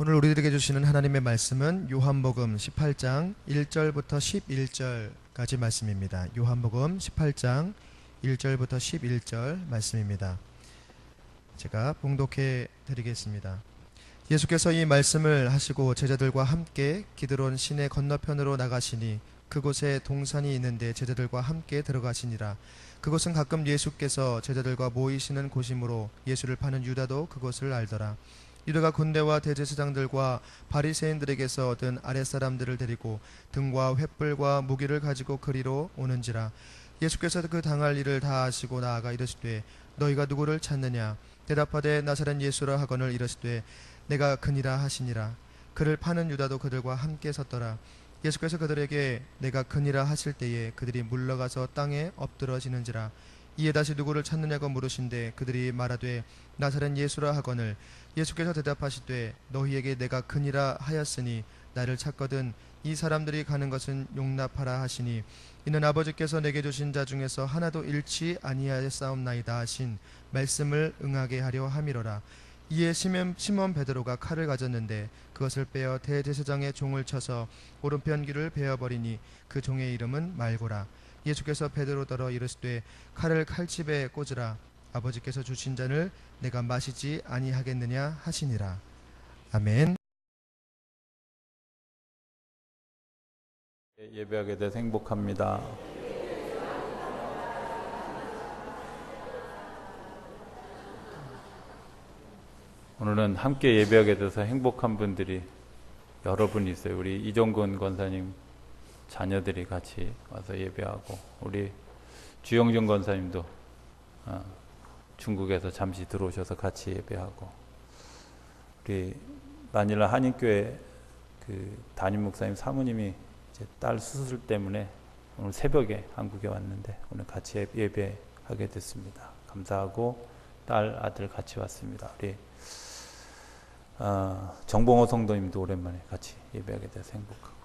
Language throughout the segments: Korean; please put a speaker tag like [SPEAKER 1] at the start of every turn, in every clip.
[SPEAKER 1] 오늘 우리들에게 주시는 하나님의 말씀은 요한복음 18장 1절부터 11절까지 말씀입니다. 요한복음 18장 1절부터 11절 말씀입니다. 제가 봉독해 드리겠습니다. 예수께서 이 말씀을 하시고 제자들과 함께 기드론 시내 건너편으로 나가시니 그곳에 동산이 있는데 제자들과 함께 들어가시니라. 그곳은 가끔 예수께서 제자들과 모이시는 곳이므로 예수를 파는 유다도 그곳을 알더라. 유다가 군대와 대제사장들과 바리새인들에게서 얻은 아랫사람들을 데리고 등과 횃불과 무기를 가지고 그리로 오는지라. 예수께서 그 당할 일을 다 아시고 나아가 이르시되 너희가 누구를 찾느냐. 대답하되 나사렛 예수라 하거늘 이르시되 내가 그니라 하시니라. 그를 파는 유다도 그들과 함께 섰더라. 예수께서 그들에게 내가 그니라 하실 때에 그들이 물러가서 땅에 엎드러지는지라. 이에 다시 누구를 찾느냐고 물으신데 그들이 말하되 나사렛 예수라 하거늘 예수께서 대답하시되 너희에게 내가 그니라 하였으니 나를 찾거든 이 사람들이 가는 것은 용납하라 하시니 이는 아버지께서 내게 주신 자 중에서 하나도 잃지 아니하였사옵나이다 하신 말씀을 응하게 하려 함이로라. 이에 시몬 베드로가 칼을 가졌는데 그것을 빼어 대제사장의 종을 쳐서 오른편 귀를 베어버리니 그 종의 이름은 말고라. 예수께서 베드로더러 이르시되 칼을 칼집에 꽂으라. 아버지께서 주신 잔을 내가 마시지 아니하겠느냐 하시니라. 아멘.
[SPEAKER 2] 예배하게 돼서 행복합니다. 오늘은 함께 예배하게 돼서 행복한 분들이 여러분 있어요. 우리 이종근 권사님 자녀들이 같이 와서 예배하고, 우리 주영준 권사님도 중국에서 잠시 들어오셔서 같이 예배하고, 우리 마닐라 한인교회 그 담임 목사님 사모님이 이제 딸 수술 때문에 오늘 새벽에 한국에 왔는데 오늘 같이 예배하게 됐습니다. 감사하고 딸 아들 같이 왔습니다. 우리 정봉호 성도님도 오랜만에 같이 예배하게 돼서 행복하고,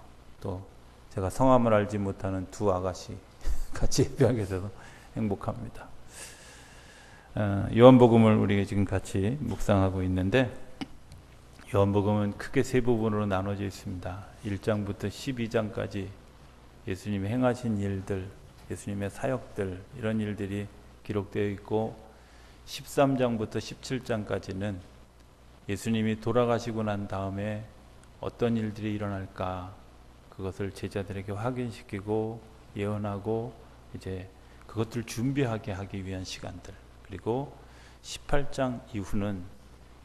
[SPEAKER 2] 또 제가 성함을 알지 못하는 두 아가씨 같이 예배하게 돼서 행복합니다. 요한복음을 우리가 지금 같이 묵상하고 있는데, 요한복음은 크게 세 부분으로 나눠져 있습니다. 1장부터 12장까지 예수님이 행하신 일들, 예수님의 사역들, 이런 일들이 기록되어 있고, 13장부터 17장까지는 예수님이 돌아가시고 난 다음에 어떤 일들이 일어날까, 그것을 제자들에게 확인시키고 예언하고 이제 그것들을 준비하게 하기 위한 시간들, 그리고 18장 이후는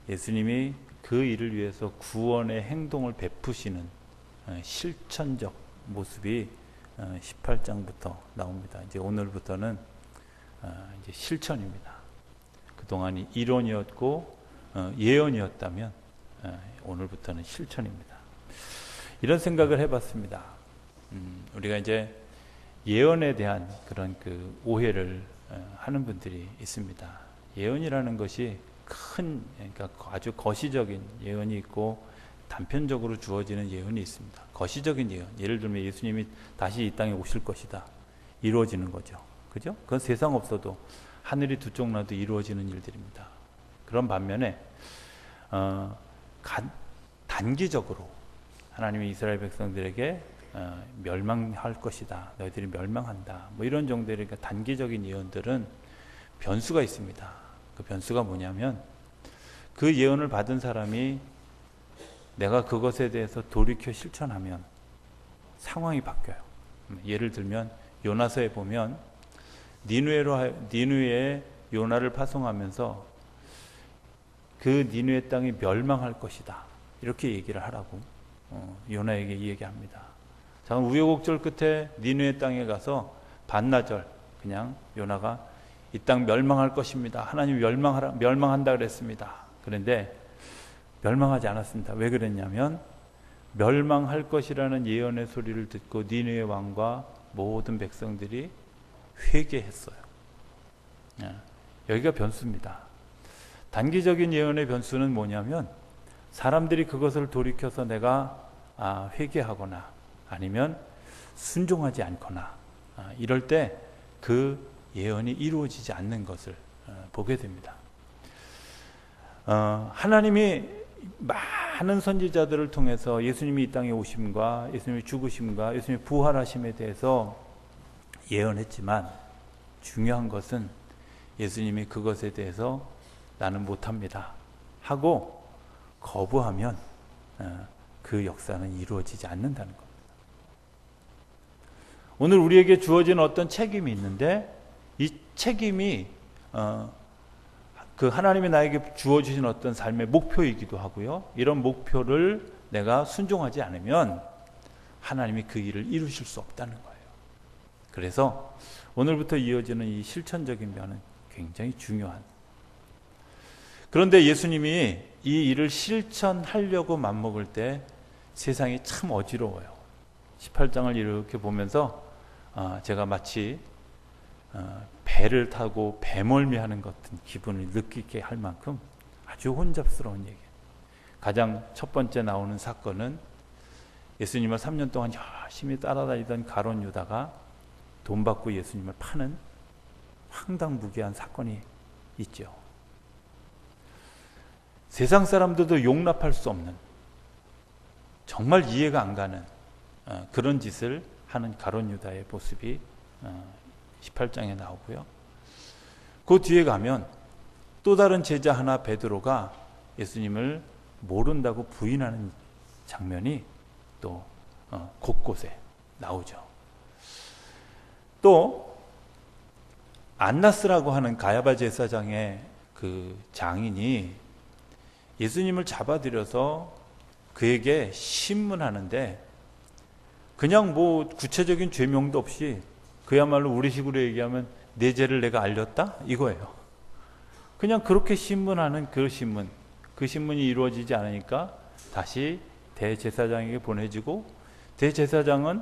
[SPEAKER 2] 예수님이 그 일을 위해서 구원의 행동을 베푸시는 실천적 모습이 18장부터 나옵니다. 이제 오늘부터는 이제 실천입니다. 그동안이 이론이었고 예언이었다면 오늘부터는 실천입니다. 이런 생각을 해봤습니다. 우리가 이제 예언에 대한 그런 그 오해를 하는 분들이 있습니다. 예언이라는 것이 그러니까 아주 거시적인 예언이 있고 단편적으로 주어지는 예언이 있습니다. 거시적인 예언, 예를 들면 예수님이 다시 이 땅에 오실 것이다, 이루어지는 거죠. 그죠? 그건 세상 없어도 하늘이 두 쪽 나도 이루어지는 일들입니다. 그런 반면에 단기적으로 하나님이 이스라엘 백성들에게 멸망할 것이다, 너희들이 멸망한다, 뭐 이런 정도의 그러니까 단기적인 예언들은 변수가 있습니다. 그 변수가 뭐냐면, 그 예언을 받은 사람이 내가 그것에 대해서 돌이켜 실천하면 상황이 바뀌어요. 예를 들면 요나서에 보면 니느웨에 요나를 파송하면서 그 니느웨 땅이 멸망할 것이다, 이렇게 얘기를 하라고 요나에게 얘기합니다. 자, 우여곡절 끝에 니느웨 땅에 가서 반나절 그냥 요나가 이 땅 멸망할 것입니다, 하나님 멸망한다 그랬습니다. 그런데 멸망하지 않았습니다. 왜 그랬냐면 멸망할 것이라는 예언의 소리를 듣고 니느웨 왕과 모든 백성들이 회개했어요. 여기가 변수입니다. 단기적인 예언의 변수는 뭐냐면, 사람들이 그것을 돌이켜서 내가 회개하거나 아니면 순종하지 않거나 이럴 때 그 예언이 이루어지지 않는 것을 보게 됩니다. 하나님이 많은 선지자들을 통해서 예수님이 이 땅에 오심과 예수님의 죽으심과 예수님의 부활하심에 대해서 예언했지만 중요한 것은 예수님이 그것에 대해서 나는 못합니다 하고 거부하면 그 역사는 이루어지지 않는다는 겁니다. 오늘 우리에게 주어진 어떤 책임이 있는데 이 책임이 그 하나님이 나에게 주어주신 어떤 삶의 목표이기도 하고요. 이런 목표를 내가 순종하지 않으면 하나님이 그 일을 이루실 수 없다는 거예요. 그래서 오늘부터 이어지는 이 실천적인 면은 굉장히 중요한. 그런데 예수님이 이 일을 실천하려고 맘먹을 때 세상이 참 어지러워요. 18장을 이렇게 보면서 제가 마치 배를 타고 배멀미하는 것 같은 기분을 느끼게 할 만큼 아주 혼잡스러운 얘기예요. 가장 첫 번째 나오는 사건은 예수님을 3년 동안 열심히 따라다니던 가룟 유다가 돈 받고 예수님을 파는 황당무계한 사건이 있죠. 세상 사람들도 용납할 수 없는, 정말 이해가 안 가는 그런 짓을 하는 가룟 유다의 모습이 18장에 나오고요. 그 뒤에 가면 또 다른 제자 하나 베드로가 예수님을 모른다고 부인하는 장면이 또 곳곳에 나오죠. 또 안나스라고 하는 가야바 제사장의 그 장인이 예수님을 잡아들여서 그에게 신문하는데 그냥 뭐 구체적인 죄명도 없이 그야말로 우리식으로 얘기하면 내 죄를 내가 알렸다? 이거예요. 그냥 그렇게 신문하는 그 신문이 이루어지지 않으니까 다시 대제사장에게 보내지고 대제사장은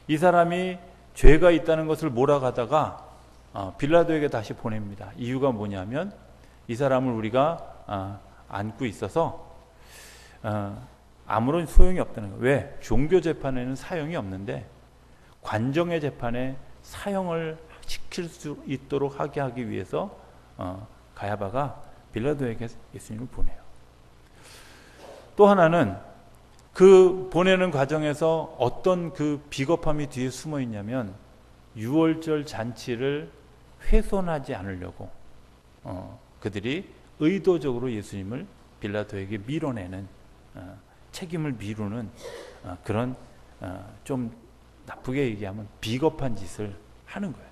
[SPEAKER 2] 이 사람이 죄가 있다는 것을 몰아가다가 빌라도에게 다시 보냅니다. 이유가 뭐냐면 이 사람을 우리가 안고 있어서 아무런 소용이 없다는 거예요. 왜? 종교 재판에는 사용이 없는데 관정의 재판에 사형을 시킬 수 있도록 하기 위해서 가야바가 빌라도에게 예수님을 보내요. 또 하나는 그 보내는 과정에서 어떤 그 비겁함이 뒤에 숨어 있냐면 유월절 잔치를 훼손하지 않으려고 그들이 의도적으로 예수님을 빌라도에게 밀어내는 책임을 미루는 그런 좀 나쁘게 얘기하면 비겁한 짓을 하는 거예요.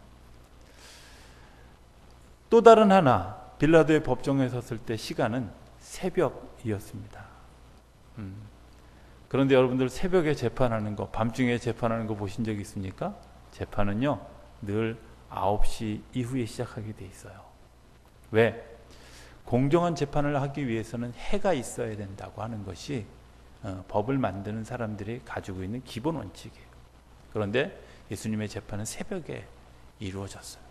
[SPEAKER 2] 또 다른 하나, 빌라도의 법정에 섰을 때 시간은 새벽이었습니다. 그런데 여러분들 새벽에 재판하는 거, 밤중에 재판하는 거 보신 적 있습니까? 재판은요 늘 9시 이후에 시작하게 돼 있어요. 왜? 공정한 재판을 하기 위해서는 해가 있어야 된다고 하는 것이 법을 만드는 사람들이 가지고 있는 기본 원칙이에요. 그런데 예수님의 재판은 새벽에 이루어졌어요.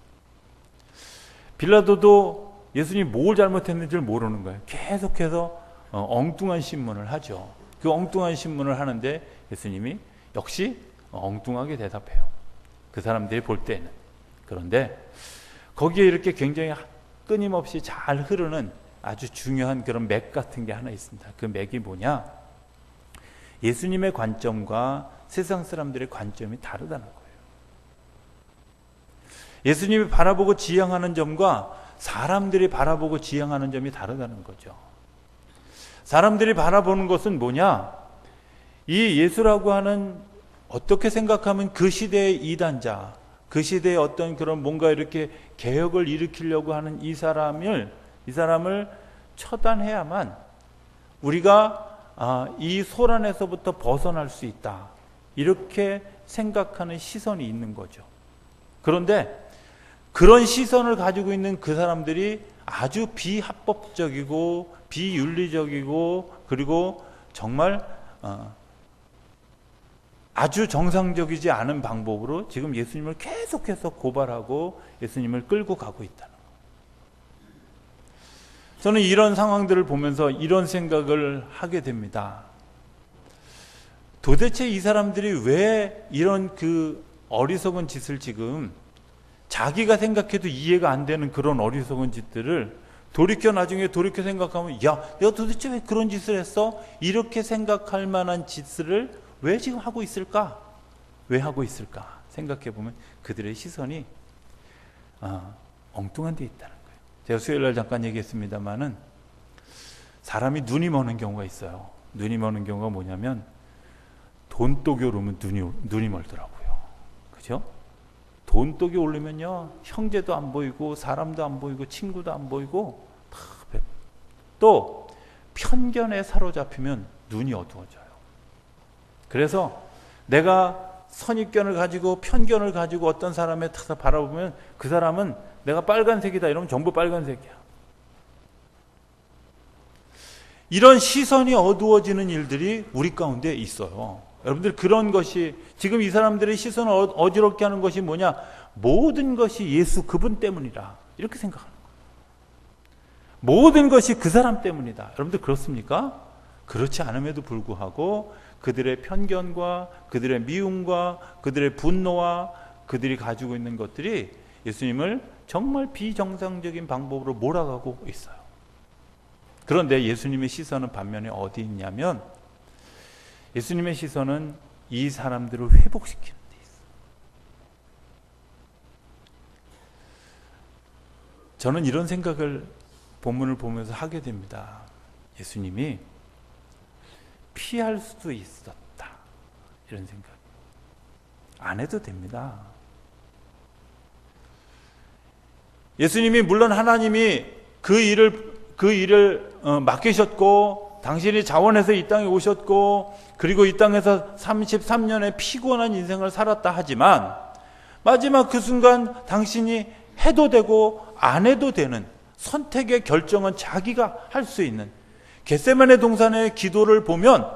[SPEAKER 2] 빌라도도 예수님이 뭘 잘못했는지를 모르는 거예요. 계속해서 엉뚱한 신문을 하죠. 그 엉뚱한 신문을 하는데 예수님이 역시 엉뚱하게 대답해요. 그 사람들이 볼 때는. 그런데 거기에 이렇게 굉장히 끊임없이 잘 흐르는 아주 중요한 그런 맥 같은 게 하나 있습니다. 그 맥이 뭐냐? 예수님의 관점과 세상 사람들의 관점이 다르다는 거예요. 예수님이 바라보고 지향하는 점과 사람들이 바라보고 지향하는 점이 다르다는 거죠. 사람들이 바라보는 것은 뭐냐? 이 예수라고 하는 어떻게 생각하면 그 시대의 이단자, 그 시대의 어떤 그런 뭔가 이렇게 개혁을 일으키려고 하는 이 사람을 처단해야만 우리가 이 소란에서부터 벗어날 수 있다. 이렇게 생각하는 시선이 있는 거죠. 그런데 그런 시선을 가지고 있는 그 사람들이 아주 비합법적이고 비윤리적이고 그리고 정말 아주 정상적이지 않은 방법으로 지금 예수님을 계속해서 고발하고 예수님을 끌고 가고 있다는 거예요. 저는 이런 상황들을 보면서 이런 생각을 하게 됩니다. 도대체 이 사람들이 왜 이런 그 어리석은 짓을 지금 자기가 생각해도 이해가 안 되는 그런 어리석은 짓들을 나중에 돌이켜 생각하면, 야, 내가 도대체 왜 그런 짓을 했어? 이렇게 생각할 만한 짓을 왜 지금 하고 있을까? 왜 하고 있을까? 생각해 보면 그들의 시선이 엉뚱한 데 있다는 거예요. 제가 수요일날 잠깐 얘기했습니다마는, 사람이 눈이 머는 경우가 있어요. 눈이 머는 경우가 뭐냐면, 돈독이 오르면 눈이 멀더라고요. 그죠? 돈독이 오르면요, 형제도 안 보이고 사람도 안 보이고 친구도 안 보이고 다 또 편견에 사로잡히면 눈이 어두워져요. 그래서 내가 선입견을 가지고 편견을 가지고 어떤 사람에 타서 바라보면 그 사람은 내가 빨간색이다 이러면 전부 빨간색이야. 이런 시선이 어두워지는 일들이 우리 가운데 있어요. 여러분들, 그런 것이, 지금 이 사람들의 시선을 어지럽게 하는 것이 뭐냐? 모든 것이 예수 그분 때문이다, 이렇게 생각하는 거예요. 모든 것이 그 사람 때문이다. 여러분들 그렇습니까? 그렇지 않음에도 불구하고 그들의 편견과 그들의 미움과 그들의 분노와 그들이 가지고 있는 것들이 예수님을 정말 비정상적인 방법으로 몰아가고 있어요. 그런데 예수님의 시선은 반면에 어디 있냐면, 예수님의 시선은 이 사람들을 회복시키는 데 있어요. 저는 이런 생각을 본문을 보면서 하게 됩니다. 예수님이 피할 수도 있었다, 이런 생각 안 해도 됩니다. 예수님이, 물론 하나님이 그 일을 맡기셨고, 당신이 자원해서 이 땅에 오셨고, 그리고 이 땅에서 33년의 피곤한 인생을 살았다 하지만, 마지막 그 순간 당신이 해도 되고 안 해도 되는 선택의 결정은 자기가 할 수 있는, 겟세마네 동산의 기도를 보면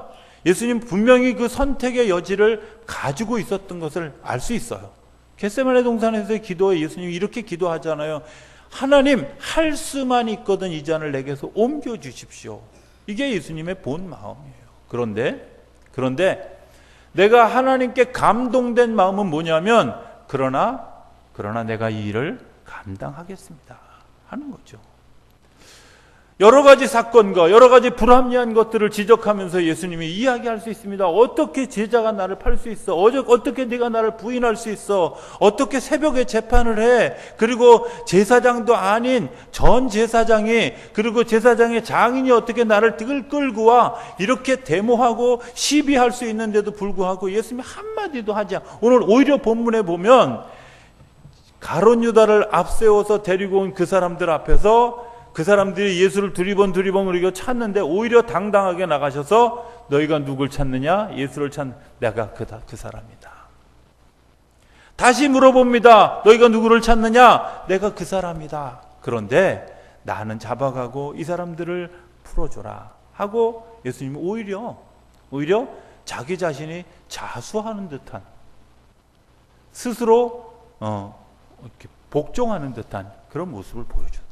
[SPEAKER 2] 예수님 분명히 그 선택의 여지를 가지고 있었던 것을 알 수 있어요. 겟세마네 동산에서의 기도에 예수님이 이렇게 기도하잖아요. 하나님, 할 수만 있거든 이 잔을 내게서 옮겨 주십시오. 이게 예수님의 본 마음이에요. 그런데 내가 하나님께 감동된 마음은 뭐냐면, 그러나 내가 이 일을 감당하겠습니다 하는 거죠. 여러 가지 사건과 여러 가지 불합리한 것들을 지적하면서 예수님이 이야기할 수 있습니다. 어떻게 제자가 나를 팔 수 있어? 어떻게 네가 나를 부인할 수 있어? 어떻게 새벽에 재판을 해? 그리고 제사장도 아닌 전 제사장이, 그리고 제사장의 장인이 어떻게 나를 끌고 와? 이렇게 데모하고 시비할 수 있는데도 불구하고 예수님이 한마디도 하지 않고, 오늘 오히려 본문에 보면 가룟 유다를 앞세워서 데리고 온 그 사람들 앞에서 그 사람들이 예수를 두리번 우리가 찾는데, 오히려 당당하게 나가셔서 너희가 누굴 찾느냐? 예수를 내가 그 사람이다. 다시 물어봅니다. 너희가 누구를 찾느냐? 내가 그 사람이다. 그런데 나는 잡아가고 이 사람들을 풀어줘라 하고, 예수님은 오히려 자기 자신이 자수하는 듯한, 스스로 이렇게 복종하는 듯한 그런 모습을 보여줍니다.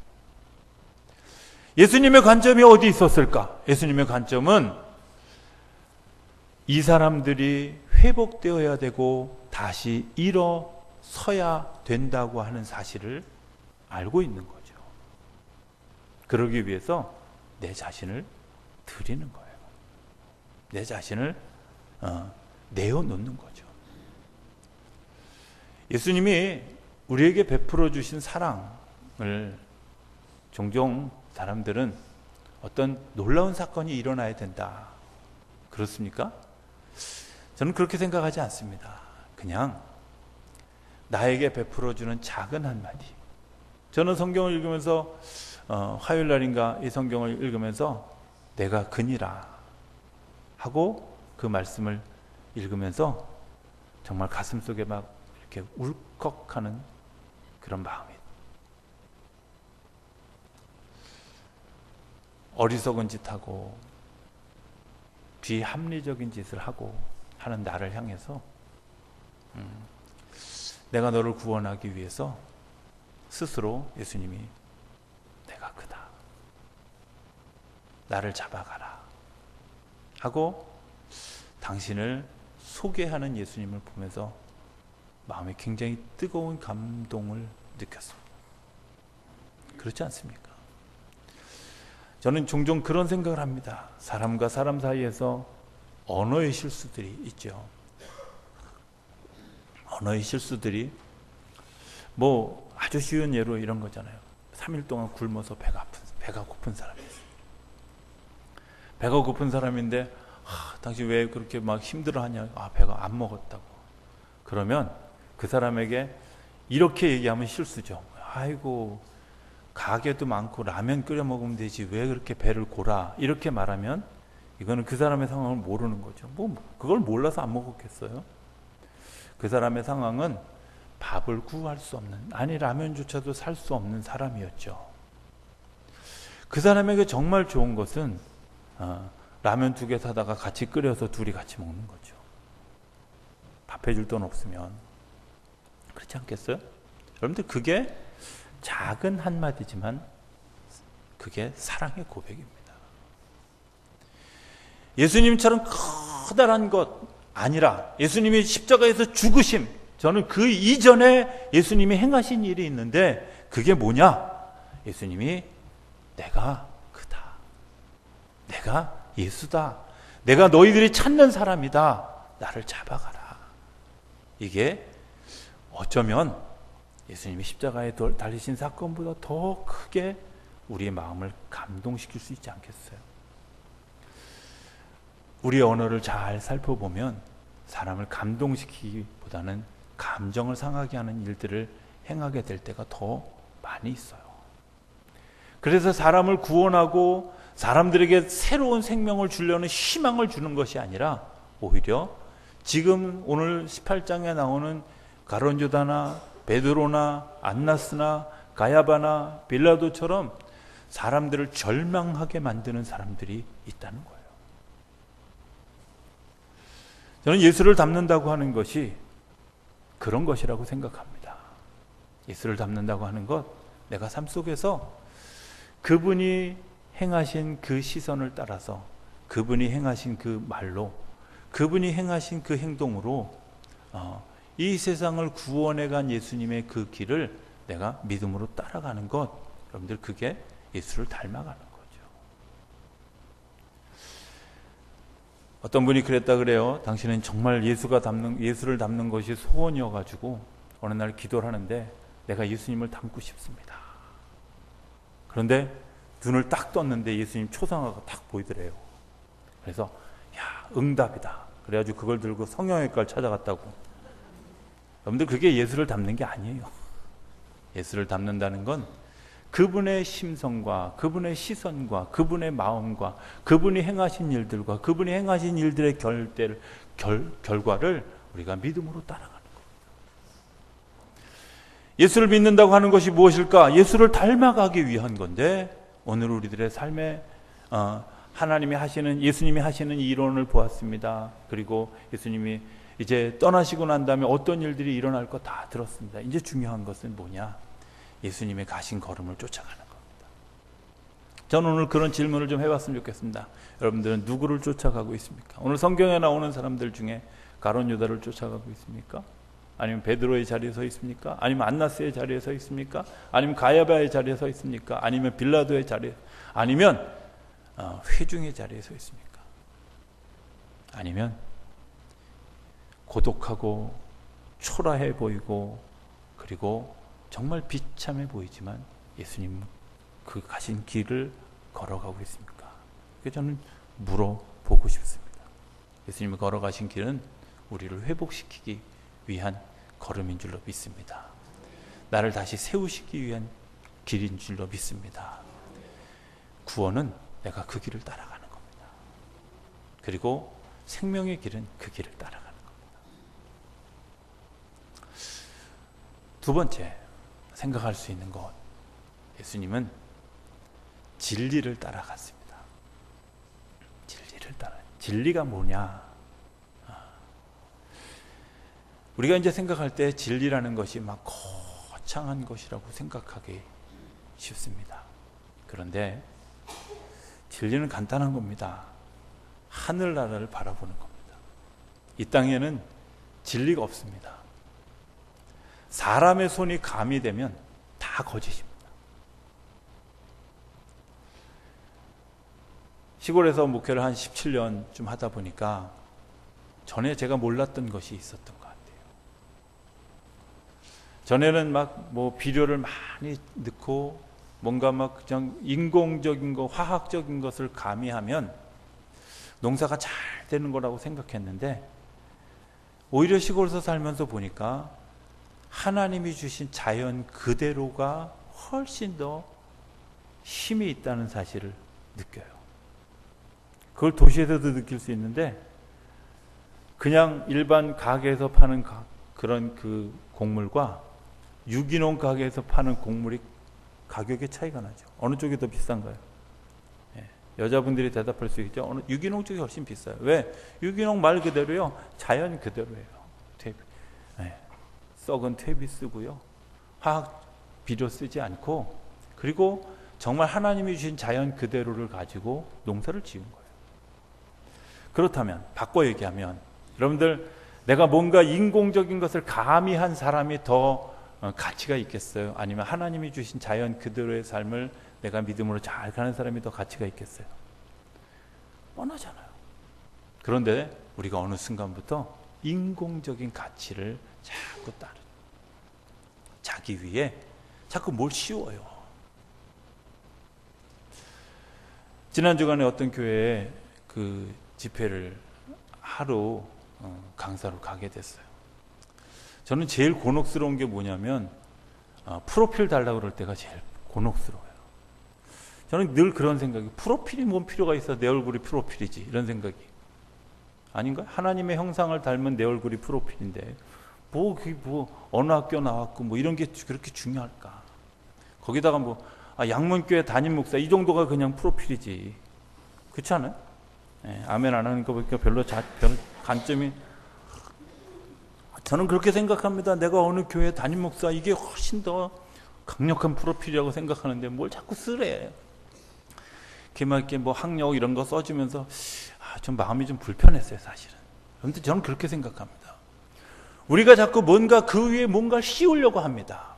[SPEAKER 2] 예수님의 관점이 어디 있었을까? 예수님의 관점은 이 사람들이 회복되어야 되고 다시 일어서야 된다고 하는 사실을 알고 있는 거죠. 그러기 위해서 내 자신을 드리는 거예요. 내 자신을 내어놓는 거죠. 예수님이 우리에게 베풀어 주신 사랑을 종종 사람들은 어떤 놀라운 사건이 일어나야 된다, 그렇습니까? 저는 그렇게 생각하지 않습니다. 그냥 나에게 베풀어주는 작은 한마디. 저는 성경을 읽으면서 화요일 날인가 이 성경을 읽으면서 내가 그니라 하고 그 말씀을 읽으면서 정말 가슴속에 막 이렇게 울컥하는 그런 마음이, 어리석은 짓하고 비합리적인 짓을 하고 하는 나를 향해서 내가 너를 구원하기 위해서 스스로 예수님이 내가 그다, 나를 잡아가라 하고 당신을 소개하는 예수님을 보면서 마음에 굉장히 뜨거운 감동을 느꼈습니다. 그렇지 않습니까? 저는 종종 그런 생각을 합니다. 사람과 사람 사이에서 언어의 실수들이 있죠. 언어의 실수들이 뭐 아주 쉬운 예로 이런 거잖아요. 3일 동안 굶어서 배가 고픈 사람이 있어요. 배가 고픈 사람인데 당신 왜 그렇게 막 힘들어하냐? 배가 안 먹었다고. 그러면 그 사람에게 이렇게 얘기하면 실수죠. 아이고, 가게도 많고 라면 끓여 먹으면 되지 왜 그렇게 배를 골아? 이렇게 말하면 이거는 그 사람의 상황을 모르는 거죠. 뭐 그걸 몰라서 안 먹었겠어요? 그 사람의 상황은 밥을 구할 수 없는, 아니 라면조차도 살 수 없는 사람이었죠. 그 사람에게 정말 좋은 것은 라면 2개 사다가 같이 끓여서 둘이 같이 먹는 거죠. 밥 해줄 돈 없으면. 그렇지 않겠어요? 여러분들 그게 작은 한마디지만 그게 사랑의 고백입니다. 예수님처럼 커다란 것 아니라 예수님이 십자가에서 죽으심, 저는 그 이전에 예수님이 행하신 일이 있는데 그게 뭐냐? 예수님이 내가 그다. 내가 예수다. 내가 너희들이 찾는 사람이다. 나를 잡아가라. 이게 어쩌면 예수님이 십자가에 달리신 사건보다 더 크게 우리의 마음을 감동시킬 수 있지 않겠어요? 우리의 언어를 잘 살펴보면 사람을 감동시키기보다는 감정을 상하게 하는 일들을 행하게 될 때가 더 많이 있어요. 그래서 사람을 구원하고 사람들에게 새로운 생명을 주려는 희망을 주는 것이 아니라 오히려 지금 오늘 18장에 나오는 가론유다나 베드로나 안나스나 가야바나 빌라도처럼 사람들을 절망하게 만드는 사람들이 있다는 거예요. 저는 예수를 닮는다고 하는 것이 그런 것이라고 생각합니다. 예수를 닮는다고 하는 것, 내가 삶 속에서 그분이 행하신 그 시선을 따라서, 그분이 행하신 그 말로, 그분이 행하신 그 행동으로 이 세상을 구원해 간 예수님의 그 길을 내가 믿음으로 따라가는 것, 여러분들 그게 예수를 닮아가는 거죠. 어떤 분이 그랬다 그래요. 당신은 정말 예수를 닮는 것이 소원이어가지고 어느 날 기도를 하는데 내가 예수님을 닮고 싶습니다. 그런데 눈을 딱 떴는데 예수님 초상화가 딱 보이더래요. 그래서 응답이다. 그래가지고 그걸 들고 성형외과를 찾아갔다고. 여러분들 그게 예수를 닮는 게 아니에요. 예수를 닮는다는 건 그분의 심성과 그분의 시선과 그분의 마음과 그분이 행하신 일들과 그분이 행하신 일들의 결과를 우리가 믿음으로 따라가는 겁니다. 예수를 믿는다고 하는 것이 무엇일까? 예수를 닮아가기 위한 건데 오늘 우리들의 삶에 예수님이 하시는 이론을 보았습니다. 그리고 예수님이 이제 떠나시고 난 다음에 어떤 일들이 일어날 거 다 들었습니다. 이제 중요한 것은 뭐냐? 예수님의 가신 걸음을 쫓아가는 겁니다. 저는 오늘 그런 질문을 좀 해봤으면 좋겠습니다. 여러분들은 누구를 쫓아가고 있습니까? 오늘 성경에 나오는 사람들 중에 가론 유다를 쫓아가고 있습니까? 아니면 베드로의 자리에 서 있습니까? 아니면 안나스의 자리에 서 있습니까? 아니면 가야바의 자리에 서 있습니까? 아니면 빌라도의 자리에, 아니면 회중의 자리에 서 있습니까? 아니면 고독하고 초라해 보이고 그리고 정말 비참해 보이지만 예수님 그 가신 길을 걸어가고 있습니까? 그래서 저는 물어보고 싶습니다. 예수님이 걸어가신 길은 우리를 회복시키기 위한 걸음인 줄로 믿습니다. 나를 다시 세우시기 위한 길인 줄로 믿습니다. 구원은 내가 그 길을 따라가는 겁니다. 그리고 생명의 길은 그 길을 따라가는 겁니다. 두 번째 생각할 수 있는 것, 예수님은 진리를 따라갔습니다. 진리가 뭐냐? 우리가 이제 생각할 때 진리라는 것이 막 거창한 것이라고 생각하기 쉽습니다. 그런데 진리는 간단한 겁니다. 하늘나라를 바라보는 겁니다. 이 땅에는 진리가 없습니다. 사람의 손이 가미되면 다 거짓입니다. 시골에서 목회를 한 17년쯤 하다 보니까 전에 제가 몰랐던 것이 있었던 것 같아요. 전에는 막 뭐 비료를 많이 넣고 뭔가 막 그냥 인공적인 거, 화학적인 것을 가미하면 농사가 잘 되는 거라고 생각했는데, 오히려 시골에서 살면서 보니까 하나님이 주신 자연 그대로가 훨씬 더 힘이 있다는 사실을 느껴요. 그걸 도시에서도 느낄 수 있는데, 그냥 일반 가게에서 파는 그런 그 곡물과 유기농 가게에서 파는 곡물이 가격의 차이가 나죠. 어느 쪽이 더 비싼가요? 여자분들이 대답할 수 있죠. 유기농 쪽이 훨씬 비싸요. 왜? 유기농 말 그대로요, 자연 그대로예요. 썩은 퇴비 쓰고요, 화학 비료 쓰지 않고, 그리고 정말 하나님이 주신 자연 그대로를 가지고 농사를 지은 거예요. 그렇다면 바꿔 얘기하면, 여러분들, 내가 뭔가 인공적인 것을 가미한 사람이 더 가치가 있겠어요? 아니면 하나님이 주신 자연 그대로의 삶을 내가 믿음으로 잘 가는 사람이 더 가치가 있겠어요? 뻔하잖아요. 그런데 우리가 어느 순간부터 인공적인 가치를 자꾸 따르, 자기 위에 자꾸 뭘 씌워요. 지난 주간에 어떤 교회에 그 집회를 하러 강사로 가게 됐어요. 저는 제일 곤혹스러운 게 뭐냐면 프로필 달라고 그럴 때가 제일 곤혹스러워요. 저는 늘 그런 생각이, 프로필이 뭔 필요가 있어, 내 얼굴이 프로필이지, 이런 생각이. 아닌가? 하나님의 형상을 닮은 내 얼굴이 프로필인데 어느 학교 나왔고 뭐 이런 게 그렇게 중요할까? 거기다가 양문교회 담임 목사 이 정도가 그냥 프로필이지. 그렇지 않아요? 아멘 안 하는 거 보니까 별로 관점이, 저는 그렇게 생각합니다. 내가 어느 교회 담임 목사, 이게 훨씬 더 강력한 프로필이라고 생각하는데 뭘 자꾸 쓰래. 이렇게 뭐 학력 이런 거 써주면서 좀 마음이 좀 불편했어요, 사실은. 그런데 저는 그렇게 생각합니다. 우리가 자꾸 뭔가 그 위에 뭔가를 씌우려고 합니다.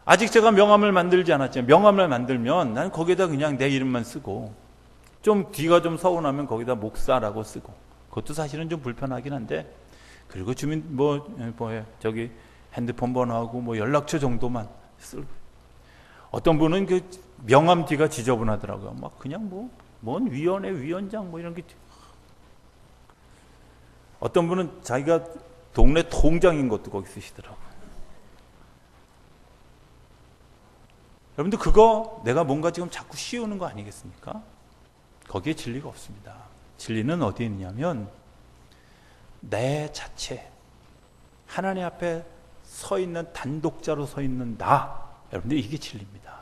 [SPEAKER 2] 아직 제가 명함을 만들지 않았지만, 명함을 만들면 나는 거기에다 그냥 내 이름만 쓰고, 좀 뒤가 좀 서운하면 거기다 목사라고 쓰고, 그것도 사실은 좀 불편하긴 한데, 그리고 주민 저기 핸드폰 번호하고 연락처 정도만 쓰고. 어떤 분은 그 명함 뒤가 지저분하더라고요. 막 그냥 뭔 위원회 위원장 이런 게. 어떤 분은 자기가 동네 통장인 것도 거기 쓰시더라고요. 여러분들, 그거 내가 뭔가 지금 자꾸 씌우는 거 아니겠습니까? 거기에 진리가 없습니다. 진리는 어디에 있냐면 내 자체, 하나님 앞에 서 있는 단독자로 서 있는 나. 여러분들, 이게 진리입니다.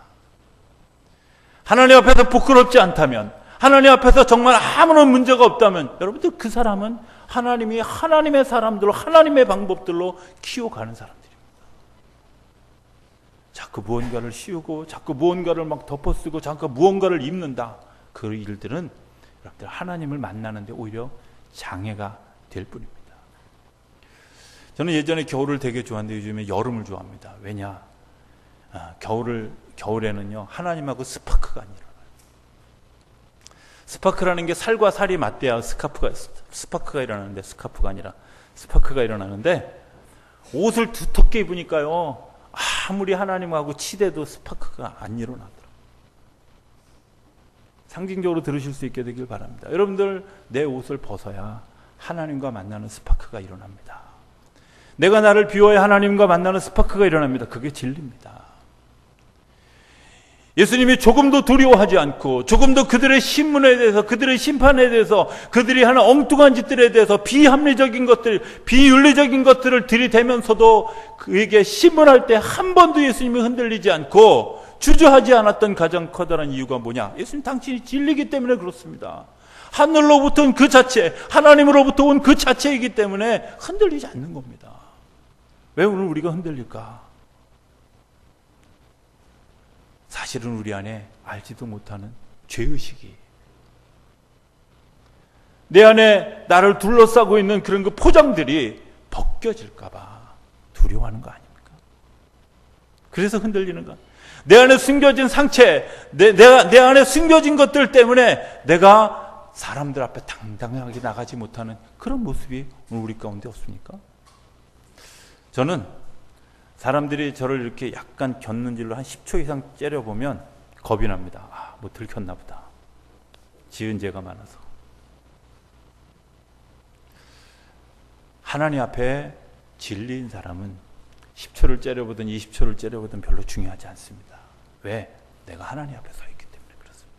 [SPEAKER 2] 하나님 앞에서 부끄럽지 않다면, 하나님 앞에서 정말 아무런 문제가 없다면, 여러분들, 그 사람은 하나님이 하나님의 사람들로, 하나님의 방법들로 키워가는 사람들입니다. 자꾸 무언가를 씌우고 자꾸 무언가를 막 덮어쓰고 자꾸 무언가를 입는다. 그 일들은 여러분들 하나님을 만나는데 오히려 장애가 될 뿐입니다. 저는 예전에 겨울을 되게 좋아하는데 요즘에 여름을 좋아합니다. 왜냐? 겨울에는요, 하나님하고 스파크가 안 일어나요. 스파크라는 게 살과 살이 맞대야 스파크가 일어나는데, 스카프가 아니라 스파크가 일어나는데, 옷을 두텁게 입으니까요, 아무리 하나님하고 치대도 스파크가 안 일어나더라고요. 상징적으로 들으실 수 있게 되길 바랍니다. 여러분들, 내 옷을 벗어야 하나님과 만나는 스파크가 일어납니다. 내가 나를 비워야 하나님과 만나는 스파크가 일어납니다. 그게 진리입니다. 예수님이 조금도 두려워하지 않고, 조금도 그들의 신문에 대해서, 그들의 심판에 대해서, 그들이 하는 엉뚱한 짓들에 대해서 비합리적인 것들, 비윤리적인 것들을 들이대면서도 그에게 신문할 때 한 번도 예수님이 흔들리지 않고 주저하지 않았던 가장 커다란 이유가 뭐냐? 예수님, 당신이 진리이기 때문에 그렇습니다. 하늘로부터 온 그 자체, 하나님으로부터 온 그 자체이기 때문에 흔들리지 않는 겁니다. 왜 오늘 우리가 흔들릴까? 사실은 우리 안에 알지도 못하는 죄의식이, 내 안에 나를 둘러싸고 있는 그런 그 포장들이 벗겨질까 봐 두려워하는 거 아닙니까? 그래서 흔들리는 거. 내 안에 숨겨진 상처, 내 안에 숨겨진 것들 때문에 내가 사람들 앞에 당당하게 나가지 못하는 그런 모습이 오늘 우리 가운데 없습니까? 저는 사람들이 저를 이렇게 약간 곁눈질로 한 10초 이상 째려보면 겁이 납니다. 아, 뭐 들켰나 보다. 지은 죄가 많아서. 하나님 앞에 진리인 사람은 10초를 째려보든 20초를 째려보든 별로 중요하지 않습니다. 왜? 내가 하나님 앞에 서 있기 때문에 그렇습니다.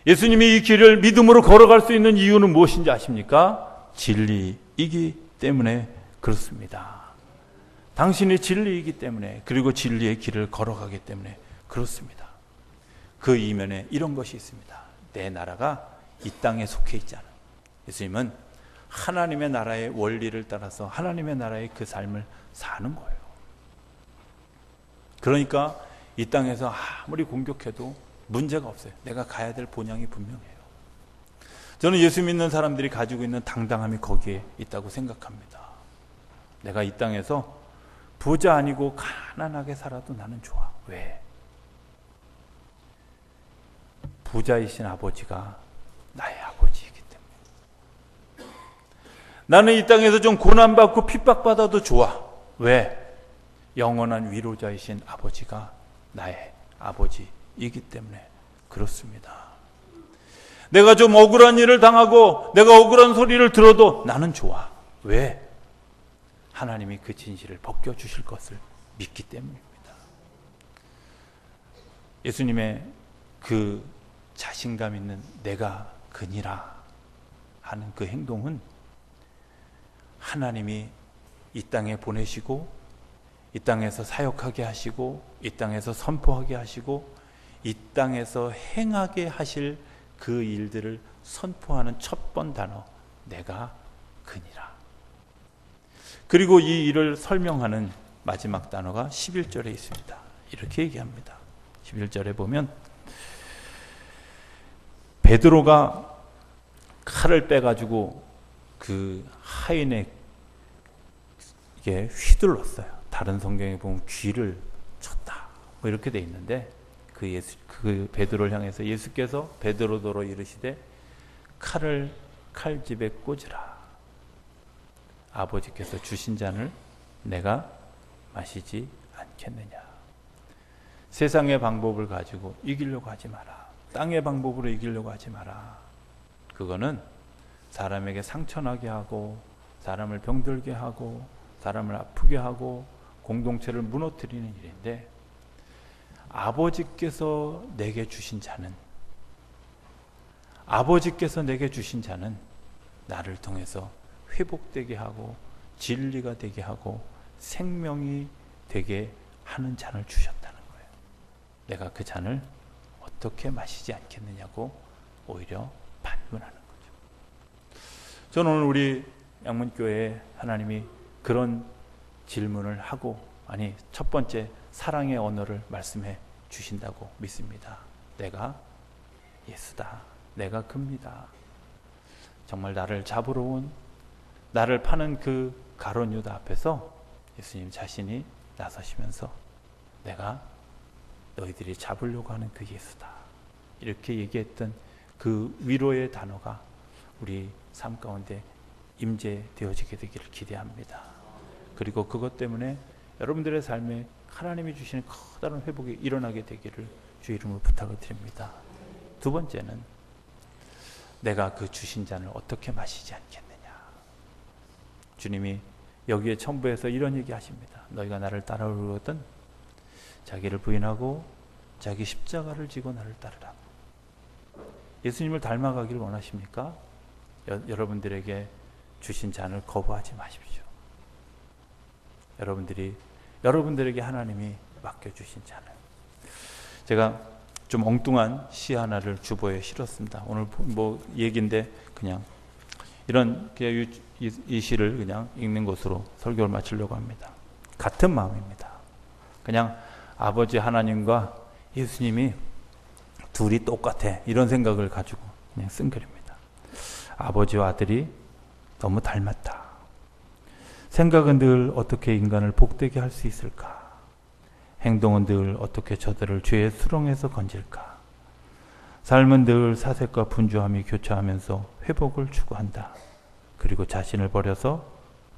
[SPEAKER 2] 예수님이 이 길을 믿음으로 걸어갈 수 있는 이유는 무엇인지 아십니까? 진리이기 때문에 그렇습니다. 당신이 진리이기 때문에, 그리고 진리의 길을 걸어가기 때문에 그렇습니다. 그 이면에 이런 것이 있습니다. 내 나라가 이 땅에 속해 있지 않아. 예수님은 하나님의 나라의 원리를 따라서 하나님의 나라의 그 삶을 사는 거예요. 그러니까 이 땅에서 아무리 공격해도 문제가 없어요. 내가 가야 될 본향이 분명해요. 저는 예수 믿는 사람들이 가지고 있는 당당함이 거기에 있다고 생각합니다. 내가 이 땅에서 부자 아니고 가난하게 살아도 나는 좋아. 왜? 부자이신 아버지가 나의 아버지이기 때문에. 나는 이 땅에서 좀 고난받고 핍박받아도 좋아. 왜? 영원한 위로자이신 아버지가 나의 아버지이기 때문에 그렇습니다. 내가 좀 억울한 일을 당하고 내가 억울한 소리를 들어도 나는 좋아. 왜? 하나님이 그 진실을 벗겨주실 것을 믿기 때문입니다. 예수님의 그 자신감 있는 내가 그니라 하는 그 행동은 하나님이 이 땅에 보내시고 이 땅에서 사역하게 하시고 이 땅에서 선포하게 하시고 이 땅에서 행하게 하실 그 일들을 선포하는 첫 번 단어, 내가 그니라. 그리고 이 일을 설명하는 마지막 단어가 11절에 있습니다. 이렇게 얘기합니다. 11절에 보면 베드로가 칼을 빼가지고 그 하인에게 휘둘렀어요. 다른 성경에 보면 귀를 쳤다. 뭐 이렇게 돼 있는데 그 베드로를 향해서 예수께서 베드로더러 이르시되 칼을 칼집에 꽂으라. 아버지께서 주신 잔을 내가 마시지 않겠느냐. 세상의 방법을 가지고 이기려고 하지 마라. 땅의 방법으로 이기려고 하지 마라. 그거는 사람에게 상처나게 하고 사람을 병들게 하고 사람을 아프게 하고 공동체를 무너뜨리는 일인데, 아버지께서 내게 주신 잔은 나를 통해서 회복되게 하고 진리가 되게 하고 생명이 되게 하는 잔을 주셨다는 거예요. 내가 그 잔을 어떻게 마시지 않겠느냐고 오히려 반문하는 거죠. 저는 오늘 우리 양문교회에 하나님이 그런 질문을 하고, 첫 번째 사랑의 언어를 말씀해 주신다고 믿습니다. 내가 예수다. 내가 그입니다. 정말 나를 잡으러 온, 나를 파는 그 가룟 유다 앞에서 예수님 자신이 나서시면서 내가 너희들이 잡으려고 하는 그 예수다. 이렇게 얘기했던 그 위로의 단어가 우리 삶 가운데 임재되어지게 되기를 기대합니다. 그리고 그것 때문에 여러분들의 삶에 하나님이 주시는 커다란 회복이 일어나게 되기를 주 이름으로 부탁을 드립니다. 두 번째는 내가 그 주신 잔을 어떻게 마시지 않겠느냐. 주님이 여기에 첨부해서 이런 얘기 하십니다. 너희가 나를 따라오거든 자기를 부인하고 자기 십자가를 지고 나를 따르라. 예수님을 닮아가기를 원하십니까? 여러분들에게 주신 잔을 거부하지 마십시오. 여러분들에게 하나님이 맡겨주신 잔을. 제가 좀 엉뚱한 시 하나를 주보에 실었습니다. 오늘 뭐 얘기인데 그냥 이 시를 그냥 읽는 것으로 설교를 마치려고 합니다. 같은 마음입니다. 그냥 아버지 하나님과 예수님이 둘이 똑같아, 이런 생각을 가지고 그냥 쓴 글입니다. 아버지와 아들이 너무 닮았다. 생각은 늘 어떻게 인간을 복되게 할 수 있을까? 행동은 늘 어떻게 저들을 죄의 수렁에서 건질까? 삶은 늘 사색과 분주함이 교차하면서 회복을 추구한다. 그리고 자신을 버려서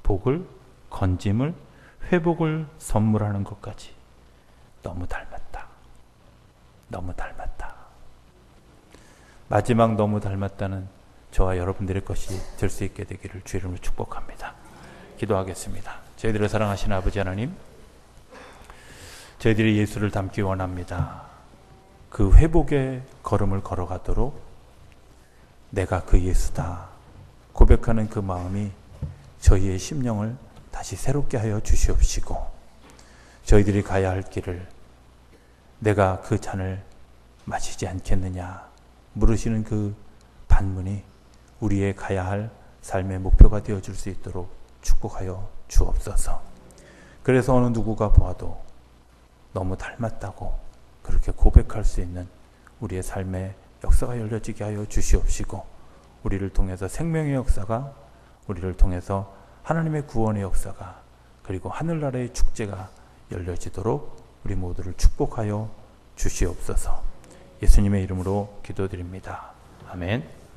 [SPEAKER 2] 복을, 건짐을, 회복을 선물하는 것까지 너무 닮았다. 너무 닮았다. 마지막 너무 닮았다는 저와 여러분들의 것이 될 수 있게 되기를 주의 이름으로 축복합니다. 기도하겠습니다. 저희들을 사랑하시는 아버지 하나님, 저희들이 예수를 닮기 원합니다. 그 회복의 걸음을 걸어가도록 내가 그 예수다 고백하는 그 마음이 저희의 심령을 다시 새롭게 하여 주시옵시고, 저희들이 가야 할 길을 내가 그 잔을 마시지 않겠느냐 물으시는 그 반문이 우리의 가야 할 삶의 목표가 되어줄 수 있도록 축복하여 주옵소서. 그래서 어느 누구가 보아도 너무 닮았다고 그렇게 고백할 수 있는 우리의 삶의 역사가 열려지게 하여 주시옵시고, 우리를 통해서 생명의 역사가, 우리를 통해서 하나님의 구원의 역사가, 그리고 하늘나라의 축제가 열려지도록 우리 모두를 축복하여 주시옵소서. 예수님의 이름으로 기도드립니다. 아멘.